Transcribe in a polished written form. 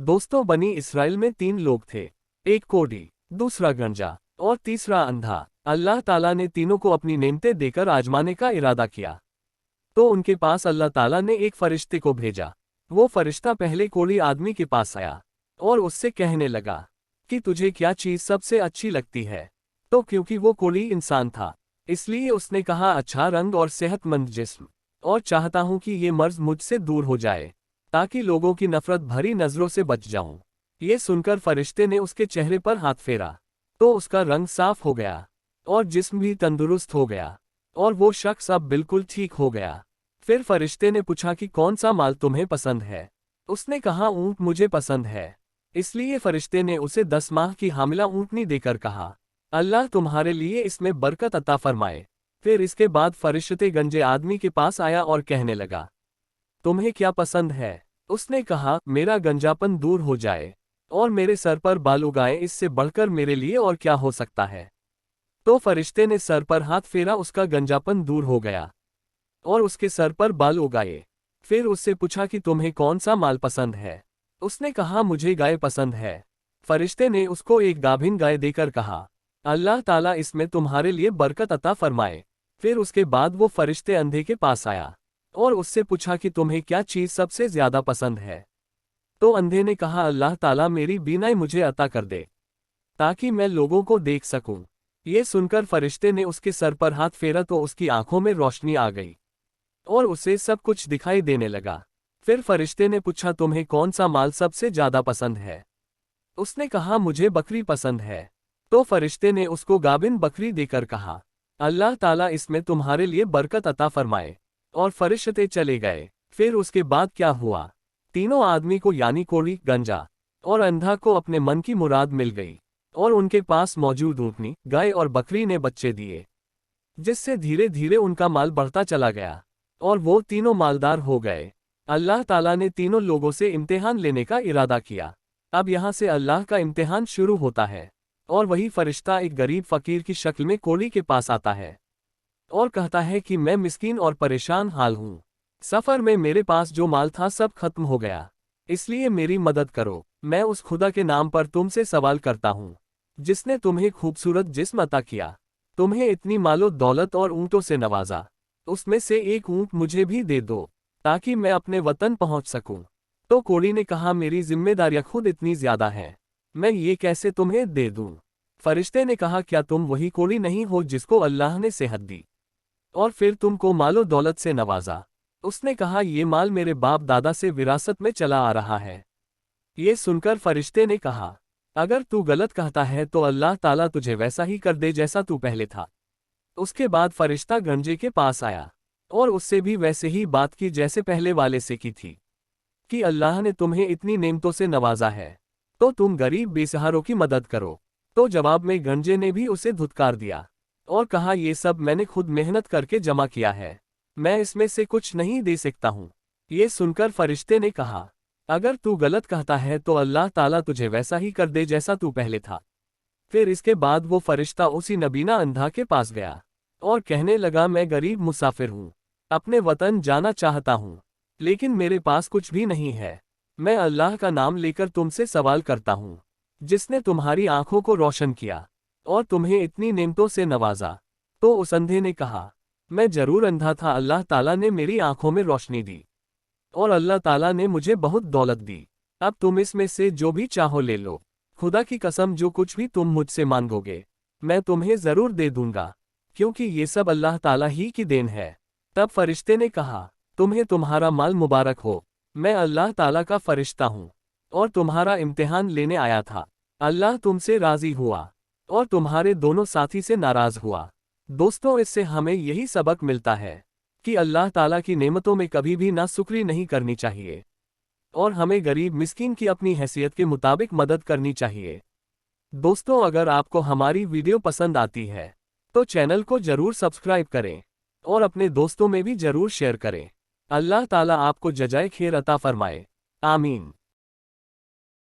दोस्तों, बनी इसराइल में 3 लोग थे, एक कोढ़ी, दूसरा गंजा और तीसरा अंधा। अल्लाह ताला ने तीनों को अपनी नेमतें देकर आजमाने का इरादा किया। तो उनके पास अल्लाह ताला ने एक फरिश्ते को भेजा। वो फरिश्ता पहले कोढ़ी आदमी के पास आया और उससे कहने लगा कि तुझे क्या चीज़ सबसे अच्छी लगती है। तो क्योंकि वो कोढ़ी इंसान था, इसलिए उसने कहा, अच्छा रंग और सेहतमंद जिस्म, और चाहता हूं कि ये मर्ज मुझसे दूर हो जाए ताकि लोगों की नफरत भरी नजरों से बच जाऊं। ये सुनकर फरिश्ते ने उसके चेहरे पर हाथ फेरा तो उसका रंग साफ हो गया और जिस्म भी तंदुरुस्त हो गया और वो शख्स अब बिल्कुल ठीक हो गया। फिर फरिश्ते ने पूछा कि कौन सा माल तुम्हें पसंद है। उसने कहा, ऊंट मुझे पसंद है। इसलिए फरिश्ते ने उसे 10 माह की हामिला ऊंटनी देकर कहा, अल्लाह तुम्हारे लिए इसमें बरकत अता फरमाए। फिर इसके बाद फरिश्ते गंजे आदमी के पास आया और कहने लगा, तुम्हें क्या पसंद है। उसने कहा, मेरा गंजापन दूर हो जाए और मेरे सर पर बाल उगाए, इससे बढ़कर मेरे लिए और क्या हो सकता है। तो फरिश्ते ने सर पर हाथ फेरा, उसका गंजापन दूर हो गया और उसके सर पर बाल उगाए। फिर उससे पूछा कि तुम्हें कौन सा माल पसंद है। उसने कहा, मुझे गाय पसंद है। फरिश्ते ने उसको एक गाभिन गाय देकर कहा, अल्लाह ताला इसमें तुम्हारे लिए बरकत अता फरमाए। फिर उसके बाद वो फरिश्ते अंधे के पास आया और उससे पूछा कि तुम्हें क्या चीज़ सबसे ज्यादा पसंद है। तो अंधे ने कहा, अल्लाह ताला मेरी बीनाई मुझे अता कर दे ताकि मैं लोगों को देख सकूं। ये सुनकर फरिश्ते ने उसके सर पर हाथ फेरा तो उसकी आंखों में रोशनी आ गई और उसे सब कुछ दिखाई देने लगा। फिर फरिश्ते ने पूछा, तुम्हें कौन सा माल सबसे ज्यादा पसंद है। उसने कहा, मुझे बकरी पसंद है। तो फरिश्ते ने उसको गाभिन बकरी देकर कहा, अल्लाह ताला इसमें तुम्हारे लिए बरकत अता फरमाए। और फरिश्ते चले गए। फिर उसके बाद क्या हुआ, तीनों आदमी को यानी कोढ़ी, गंजा और अंधा को अपने मन की मुराद मिल गई और उनके पास मौजूद ऊँटनी, गाय और बकरी ने बच्चे दिए, जिससे धीरे धीरे उनका माल बढ़ता चला गया और वो तीनों मालदार हो गए। अल्लाह ताला ने तीनों लोगों से इम्तिहान लेने का इरादा किया। अब यहाँ से अल्लाह का इम्तिहान शुरू होता है और वही फरिश्ता एक गरीब फकीर की शक्ल में कोढ़ी के पास आता है और कहता है कि मैं मिस्कीन और परेशान हाल हूँ। सफ़र में मेरे पास जो माल था सब खत्म हो गया, इसलिए मेरी मदद करो। मैं उस खुदा के नाम पर तुमसे सवाल करता हूँ जिसने तुम्हें खूबसूरत जिस्म अता किया, तुम्हें इतनी मालो दौलत और ऊँटों से नवाजा। उसमें से एक ऊँट मुझे भी दे दो ताकि मैं अपने वतन पहुँच सकूँ। तो कोढ़ी ने कहा, मेरी जिम्मेदारियाँ खुद इतनी ज़्यादा हैं, मैं ये कैसे तुम्हें दे दूँ। फरिश्ते ने कहा, क्या तुम वही कोढ़ी नहीं हो जिसको अल्लाह ने सेहत दी और फिर तुमको मालो दौलत से नवाजा। उसने कहा, ये माल मेरे बाप दादा से विरासत में चला आ रहा है। ये सुनकर फरिश्ते ने कहा, अगर तू गलत कहता है तो अल्लाह ताला तुझे वैसा ही कर दे जैसा तू पहले था। उसके बाद फरिश्ता गंजे के पास आया और उससे भी वैसे ही बात की जैसे पहले वाले से की थी कि अल्लाह ने तुम्हें इतनी नेमतों से नवाजा है तो तुम गरीब बेसहारों की मदद करो। तो जवाब में गंजे ने भी उसे धुतकार दिया और कहा, ये सब मैंने खुद मेहनत करके जमा किया है, मैं इसमें से कुछ नहीं दे सकता हूँ। ये सुनकर फरिश्ते ने कहा, अगर तू गलत कहता है तो अल्लाह ताला तुझे वैसा ही कर दे जैसा तू पहले था। फिर इसके बाद वो फरिश्ता उसी नबीना अंधा के पास गया और कहने लगा, मैं गरीब मुसाफिर हूँ, अपने वतन जाना चाहता हूँ, लेकिन मेरे पास कुछ भी नहीं है। मैं अल्लाह का नाम लेकर तुमसे सवाल करता हूँ जिसने तुम्हारी आंखों को रोशन किया और तुम्हें इतनी नेमतों से नवाजा। तो उस अंधे ने कहा, मैं जरूर अंधा था, अल्लाह ताला ने मेरी आंखों में रोशनी दी और अल्लाह ताला ने मुझे बहुत दौलत दी। अब तुम इसमें से जो भी चाहो ले लो, खुदा की कसम जो कुछ भी तुम मुझसे मांगोगे मैं तुम्हें जरूर दे दूंगा, क्योंकि ये सब अल्लाह ताला ही की देन है। तब फरिश्ते ने कहा, तुम्हें तुम्हारा माल मुबारक हो, मैं अल्लाह ताला का फरिश्ता हूँ और तुम्हारा इम्तिहान लेने आया था। अल्लाह तुमसे राजी हुआ और तुम्हारे दोनों साथी से नाराज हुआ। दोस्तों, इससे हमें यही सबक मिलता है कि अल्लाह ताला की नेमतों में कभी भी नाशुक्री नहीं करनी चाहिए और हमें गरीब मिस्कीन की अपनी हैसियत के मुताबिक मदद करनी चाहिए। दोस्तों, अगर आपको हमारी वीडियो पसंद आती है तो चैनल को जरूर सब्सक्राइब करें और अपने दोस्तों में भी जरूर शेयर करें। अल्लाह ताला आपको जजाए खैर अता फरमाए। आमीन।